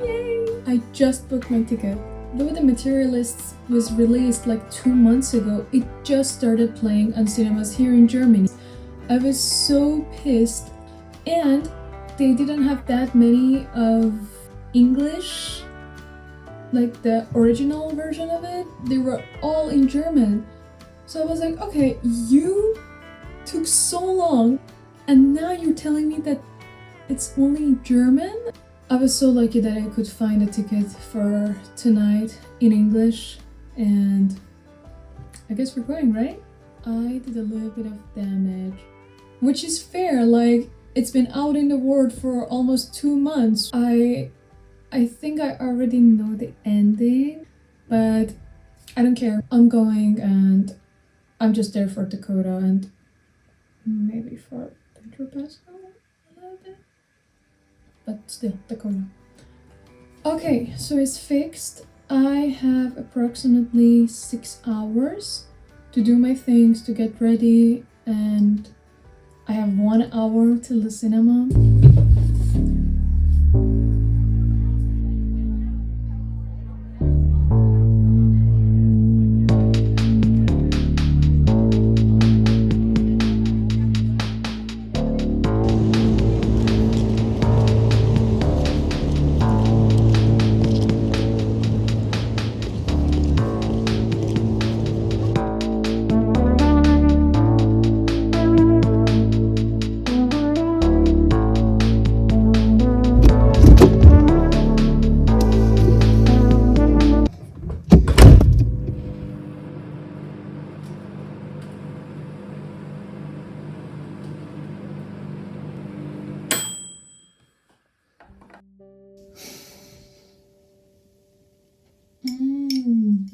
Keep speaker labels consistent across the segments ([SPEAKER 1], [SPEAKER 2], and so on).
[SPEAKER 1] Yay! I just booked my ticket. Though the Materialists was released like 2 months ago, it just started playing on cinemas here in Germany. I was so pissed, and they didn't have that many of English, like the original version of it. They were all in German. So I was like, okay, you took so long, and now you're telling me that it's only in German? I was so lucky that I could find a ticket for tonight in English, and I guess we're going, right? I did a little bit of damage, which is fair, like, it's been out in the world for almost 2 months. I think I already know the ending, but I don't care. I'm going, and I'm just there for Dakota and maybe for Pedro, Pascal a little bit. But still, Dakota. Okay, so it's fixed. I have approximately 6 hours to do my things, to get ready, and I have 1 hour till the cinema.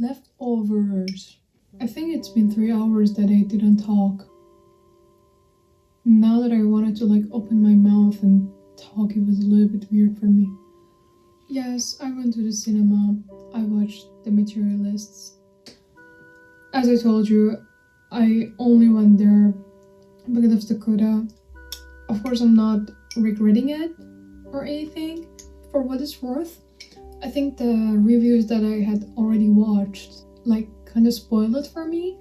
[SPEAKER 1] Leftovers. I think it's been 3 hours that I didn't talk. Now that I wanted to like open my mouth and talk, it was a little bit weird for me. Yes, I went to the cinema. I watched The Materialists. As I told you, I only went there because of Dakota. Of course, I'm not regretting it or anything. For what it's worth, I think the reviews that I had already watched like kind of spoiled it for me,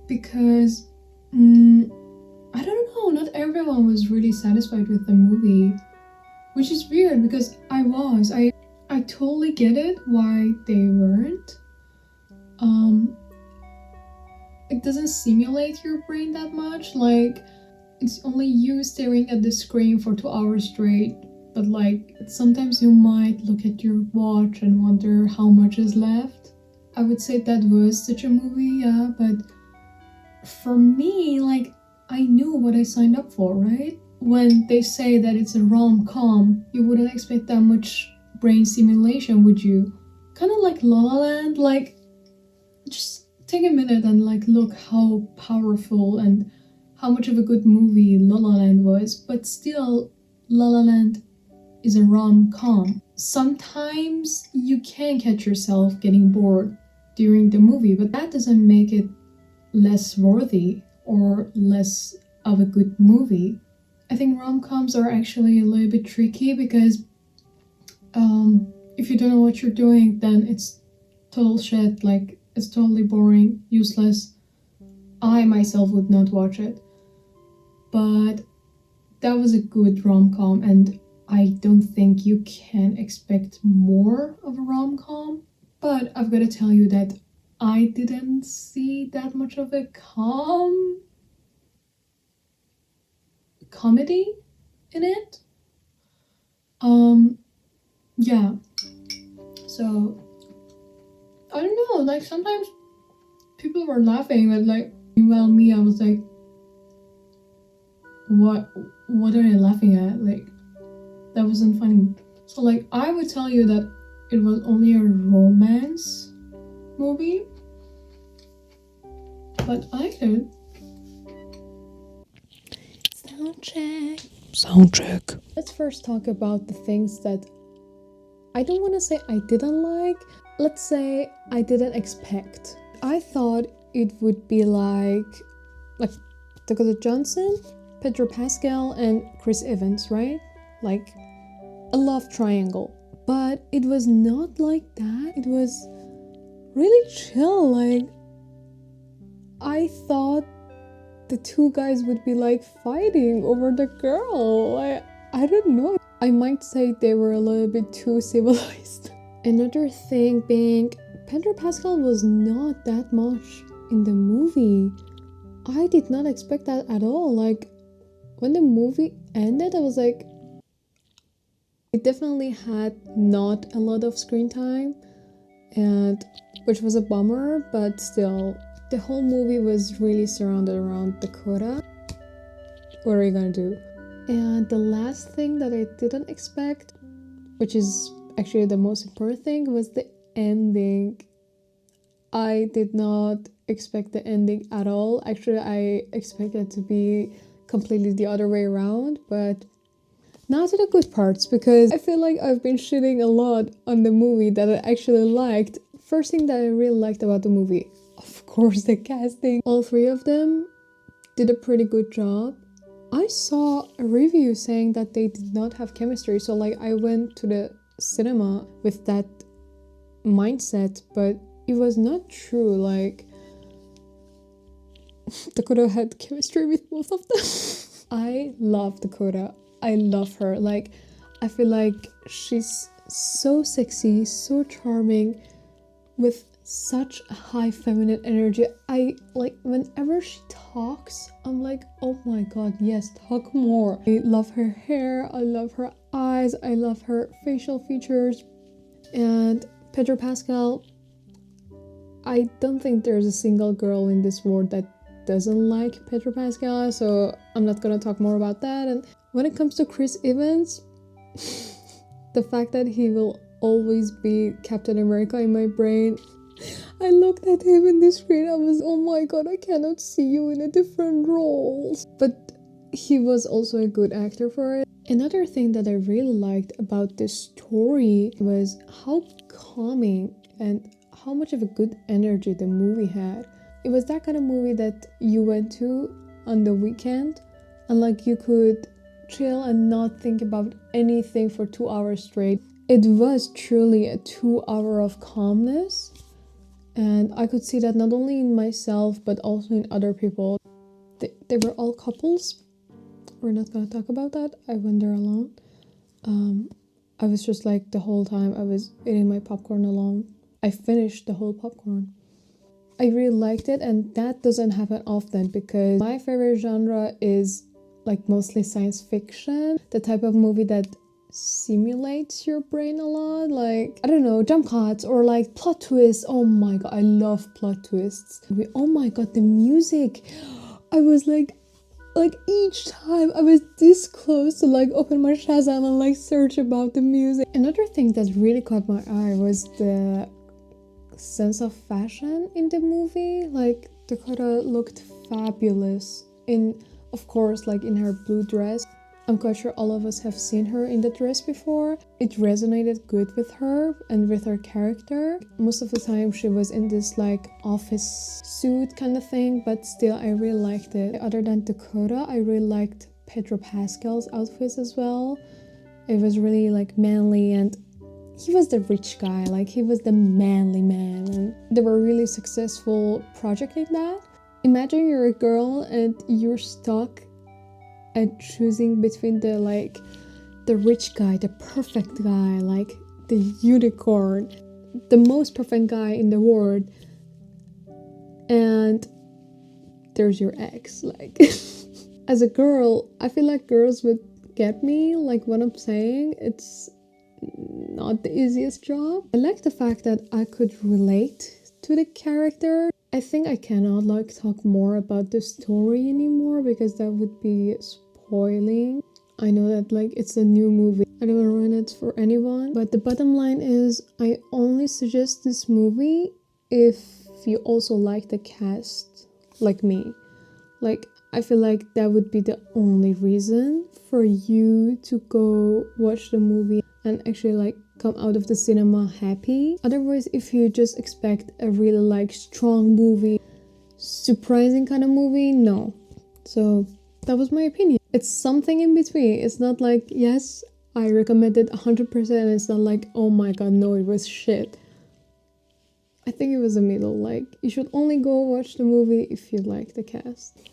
[SPEAKER 1] because I don't know, not everyone was really satisfied with the movie, which is weird because I totally get it why they weren't. It doesn't stimulate your brain that much, like it's only you staring at the screen for 2 hours straight. But like, sometimes you might look at your watch and wonder how much is left. I would say that was such a movie, yeah, but for me, like, I knew what I signed up for, right? When they say that it's a rom-com, you wouldn't expect that much brain stimulation, would you? Kind of like La La Land, like, just take a minute and like look how powerful and how much of a good movie La La Land was, but still, La La Land is a rom-com. Sometimes you can catch yourself getting bored during the movie, but that doesn't make it less worthy or less of a good movie. I think rom-coms are actually a little bit tricky because if you don't know what you're doing, then it's total shit, like it's totally boring, useless. I myself would not watch it. But that was a good rom-com, and I don't think you can expect more of a rom-com. But I've got to tell you that I didn't see that much of a comedy in it. Yeah. So I don't know, like sometimes people were laughing, but like, well, me, I was like, what are you laughing at? Like, that wasn't funny. So like, I would tell you that it was only a romance movie, but I liked it. Sound check. Let's first talk about the things that I don't want to say I didn't like. Let's say I didn't expect. I thought it would be like Dakota Johnson, Pedro Pascal, and Chris Evans, right? Like a love triangle. But it was not like that. It was really chill. Like, I thought the two guys would be like fighting over the girl. I don't know. I might say they were a little bit too civilized. Another thing being, Pedro Pascal was not that much in the movie. I did not expect that at all. Like, when the movie ended, I was like, it definitely had not a lot of screen time, and which was a bummer, but still, the whole movie was really surrounded around Dakota. What are you gonna do? And the last thing that I didn't expect, which is actually the most important thing, was the ending. I did not expect the ending at all. Actually, I expected it to be completely the other way around, but now to the good parts, because I feel like I've been shitting a lot on the movie that I actually liked. First thing that I really liked about the movie, of course, the casting. All three of them did a pretty good job. I saw a review saying that they did not have chemistry, so like I went to the cinema with that mindset, but it was not true. Like, Dakota had chemistry with both of them. I love Dakota. I love her. Like, I feel like she's so sexy, so charming, with such a high feminine energy. I like, whenever she talks, I'm like, oh my god, yes, talk more. I love her hair, I love her eyes, I love her facial features. And Pedro Pascal, I don't think there's a single girl in this world that doesn't like Pedro Pascal, so I'm not gonna talk more about that. And when it comes to Chris Evans, the fact that he will always be Captain America in my brain, I looked at him in the screen, I was, oh my god, I cannot see you in a different role. But he was also a good actor for it. Another thing that I really liked about this story was how calming and how much of a good energy the movie had. It was that kind of movie that you went to on the weekend and like you could chill and not think about anything for 2 hours straight. It was truly a 2 hour of calmness, and I could see that not only in myself but also in other people. They were all couples. We're not gonna talk about that. I went there alone. I was just like, the whole time I was eating my popcorn alone. I finished the whole popcorn. I really liked it, and that doesn't happen often because my favorite genre is like mostly science fiction, the type of movie that simulates your brain a lot, like, I don't know, jump cuts or like plot twists. Oh my god, I love plot twists. Oh my god, the music. I was like each time I was this close to like open my Shazam and like search about the music. Another thing that really caught my eye was the sense of fashion in the movie. Like, Dakota looked fabulous in, of course, like in her blue dress. I'm quite sure all of us have seen her in the dress before. It resonated good with her and with her character. Most of the time she was in this like office suit kind of thing, but still I really liked it. Other than Dakota, I really liked Pedro Pascal's outfits as well. It was really like manly, and he was the rich guy, like he was the manly man, and they were really successful projecting that. Imagine you're a girl and you're stuck at choosing between the rich guy, the perfect guy, like the unicorn, the most perfect guy in the world, and there's your ex. Like, as a girl, I feel like girls would get me, like what I'm saying. It's not the easiest job. I like the fact that I could relate to the character. I think I cannot like talk more about the story anymore because that would be spoiling. I know that like it's a new movie. I don't want to ruin it for anyone, but the bottom line is I only suggest this movie if you also like the cast like me. Like, I feel like that would be the only reason for you to go watch the movie and actually like come out of the cinema happy. Otherwise, if you just expect a really like strong movie, surprising kind of movie, no. So that was my opinion. It's something in between. It's not like, yes, I recommend it 100%. It's not like, oh my god, no, it was shit. I think it was a middle. Like, you should only go watch the movie if you like the cast.